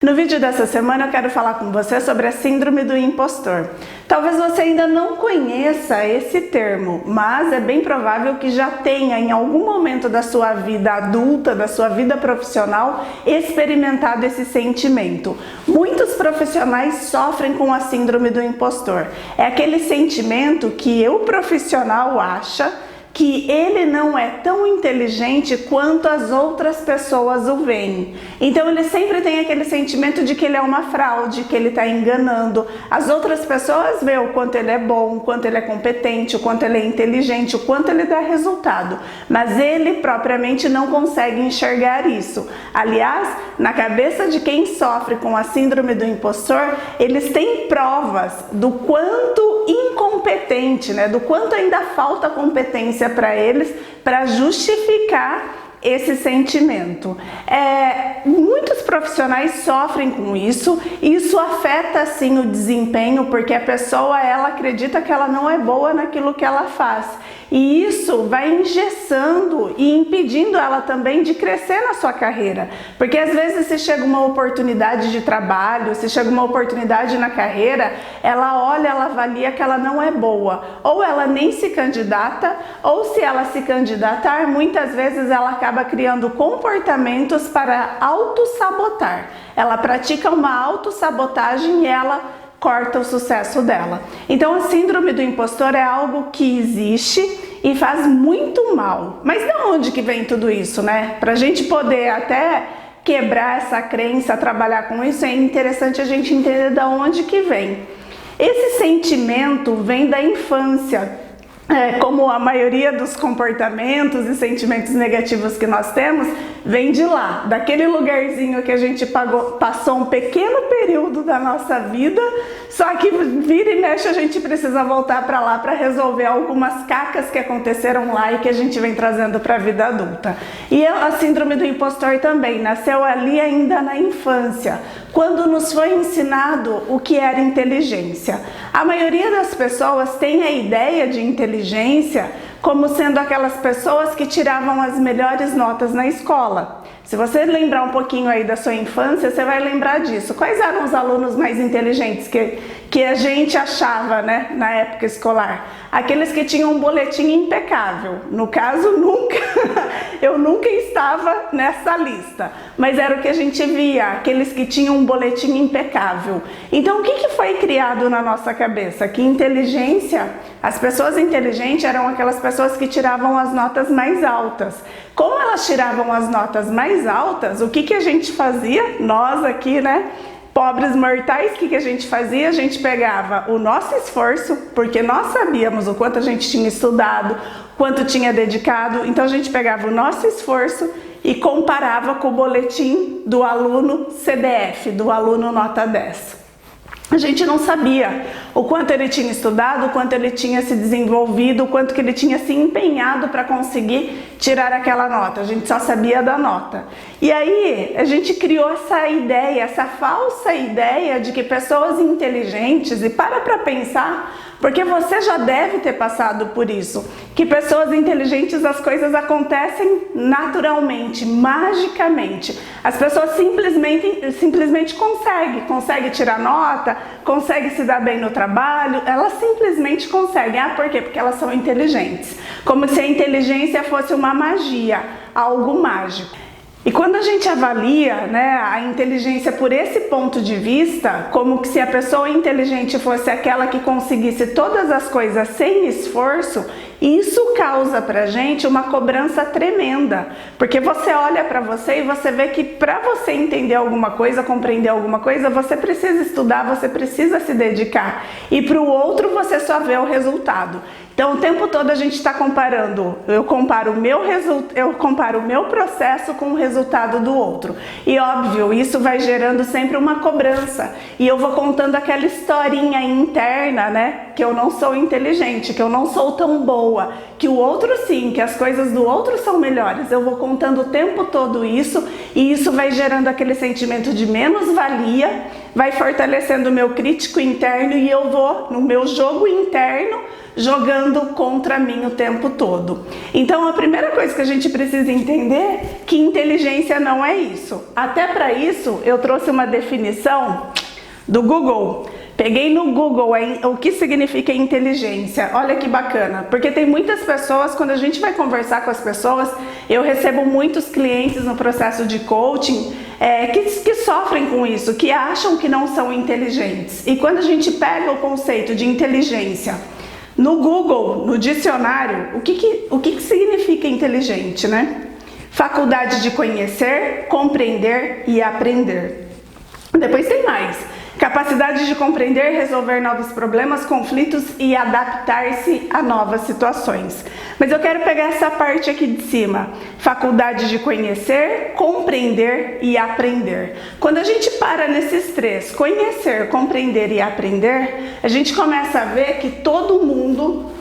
No vídeo dessa semana eu quero falar com você sobre a síndrome do impostor. Talvez você ainda não conheça esse termo, mas é bem provável que já tenha em algum momento da sua vida adulta, da sua vida profissional, experimentado esse sentimento. Muitos profissionais sofrem com a síndrome do impostor. É aquele sentimento que o profissional acha que ele não é tão inteligente quanto as outras pessoas o veem. Então ele sempre tem aquele sentimento de que ele é uma fraude, que ele está enganando. As outras pessoas veem o quanto ele é bom, o quanto ele é competente, o quanto ele é inteligente, o quanto ele dá resultado. Mas ele propriamente não consegue enxergar isso. Aliás, na cabeça de quem sofre com a síndrome do impostor, eles têm provas do quanto incompetente, do quanto ainda falta competência para eles para justificar esse sentimento. Muitos profissionais sofrem com isso. Isso afeta sim o desempenho, porque a pessoa ela acredita que ela não é boa naquilo que ela faz. E isso vai engessando e impedindo ela também de crescer na sua carreira. Porque às vezes se chega uma oportunidade de trabalho, se chega uma oportunidade na carreira, ela olha, ela avalia que ela não é boa. Ou ela nem se candidata, ou se ela se candidatar, muitas vezes ela acaba criando comportamentos para autossabotar. Ela pratica uma autossabotagem e ela corta o sucesso dela. Então a síndrome do impostor é algo que existe e faz muito mal. Mas de onde que vem tudo isso, Pra gente poder até quebrar essa crença, trabalhar com isso, é interessante a gente entender de onde que vem. Esse sentimento vem da infância. Como a maioria dos comportamentos e sentimentos negativos que nós temos, vem de lá, daquele lugarzinho que a gente passou um pequeno período da nossa vida, só que vira e mexe a gente precisa voltar para lá para resolver algumas cacas que aconteceram lá e que a gente vem trazendo para a vida adulta. E a síndrome do impostor também nasceu ali ainda na infância, quando nos foi ensinado o que era inteligência. A maioria das pessoas tem a ideia de inteligência como sendo aquelas pessoas que tiravam as melhores notas na escola. Se você lembrar um pouquinho aí da sua infância, você vai lembrar disso. Quais eram os alunos mais inteligentes que a gente achava, na época escolar? Aqueles que tinham um boletim impecável. No caso, eu nunca estava nessa lista, mas era o que a gente via, aqueles que tinham um boletim impecável. Então, o que foi criado na nossa cabeça? Que inteligência, as pessoas inteligentes eram aquelas pessoas que tiravam as notas mais altas. Como elas tiravam as notas mais altas, o que a gente fazia? Nós aqui, pobres mortais, o que a gente fazia? A gente pegava o nosso esforço, porque nós sabíamos o quanto a gente tinha estudado, quanto tinha dedicado, então a gente pegava o nosso esforço e comparava com o boletim do aluno CDF, do aluno nota 10. A gente não sabia o quanto ele tinha estudado, o quanto ele tinha se desenvolvido, o quanto que ele tinha se empenhado para conseguir tirar aquela nota. A gente só sabia da nota. E aí a gente criou essa ideia, essa falsa ideia de que pessoas inteligentes, e para pensar, porque você já deve ter passado por isso, que pessoas inteligentes, as coisas acontecem naturalmente, magicamente. As pessoas simplesmente conseguem tirar nota, conseguem se dar bem no trabalho, elas simplesmente conseguem. Por quê? Porque elas são inteligentes. Como se a inteligência fosse uma magia, algo mágico. E quando a gente avalia a inteligência por esse ponto de vista, como que se a pessoa inteligente fosse aquela que conseguisse todas as coisas sem esforço, isso causa pra gente uma cobrança tremenda, porque você olha pra você e você vê que para você entender alguma coisa, compreender alguma coisa, você precisa estudar, você precisa se dedicar, e para o outro você só vê o resultado. Então o tempo todo a gente está comparando, eu comparo o meu processo com o resultado do outro. E óbvio, isso vai gerando sempre uma cobrança. E eu vou contando aquela historinha interna, que eu não sou inteligente, que eu não sou tão boa, que o outro sim, que as coisas do outro são melhores. Eu vou contando o tempo todo isso, e isso vai gerando aquele sentimento de menos-valia, vai fortalecendo o meu crítico interno, e eu vou, no meu jogo interno, jogando contra mim o tempo todo. Então a primeira coisa que a gente precisa entender é que inteligência não é isso. Até para isso eu trouxe uma definição do Google. Peguei no Google o que significa inteligência. Olha que bacana, porque tem muitas pessoas, quando a gente vai conversar com as pessoas, eu recebo muitos clientes no processo de coaching que sofrem com isso, que acham que não são inteligentes. E quando a gente pega o conceito de inteligência no Google, no dicionário, o que significa inteligente, né? Faculdade de conhecer, compreender e aprender. Depois tem mais. Capacidade de compreender, resolver novos problemas, conflitos e adaptar-se a novas situações. Mas eu quero pegar essa parte aqui de cima. Faculdade de conhecer, compreender e aprender. Quando a gente para nesses três, conhecer, compreender e aprender, a gente começa a ver que todo mundo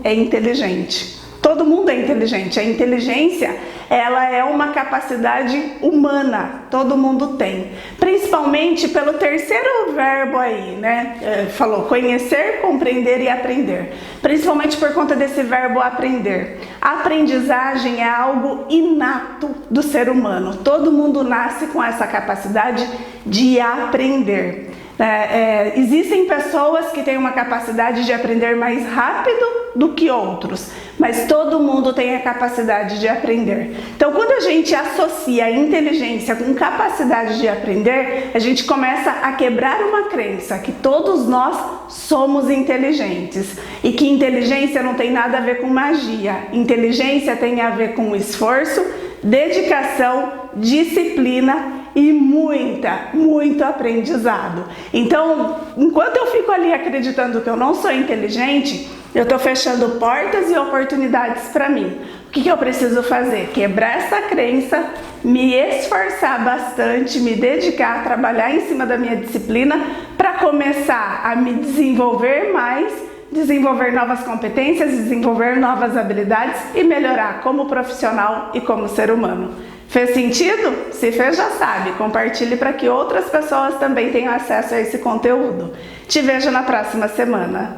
é inteligente. Todo mundo é inteligente. A inteligência, ela é uma capacidade humana, todo mundo tem. Principalmente pelo terceiro verbo aí, né? Falou conhecer, compreender e aprender. Principalmente por conta desse verbo aprender. A aprendizagem é algo inato do ser humano. Todo mundo nasce com essa capacidade de aprender. Existem pessoas que têm uma capacidade de aprender mais rápido do que outros, mas todo mundo tem a capacidade de aprender. Então, quando a gente associa a inteligência com capacidade de aprender, a gente começa a quebrar uma crença que todos nós somos inteligentes e que inteligência não tem nada a ver com magia. Inteligência tem a ver com esforço, dedicação, disciplina e muito aprendizado. Então, enquanto eu fico ali acreditando que eu não sou inteligente, eu estou fechando portas e oportunidades para mim. O que eu preciso fazer? Quebrar essa crença, me esforçar bastante, me dedicar a trabalhar em cima da minha disciplina para começar a me desenvolver mais, desenvolver novas competências, desenvolver novas habilidades e melhorar como profissional e como ser humano. Fez sentido? Se fez, já sabe. Compartilhe para que outras pessoas também tenham acesso a esse conteúdo. Te vejo na próxima semana.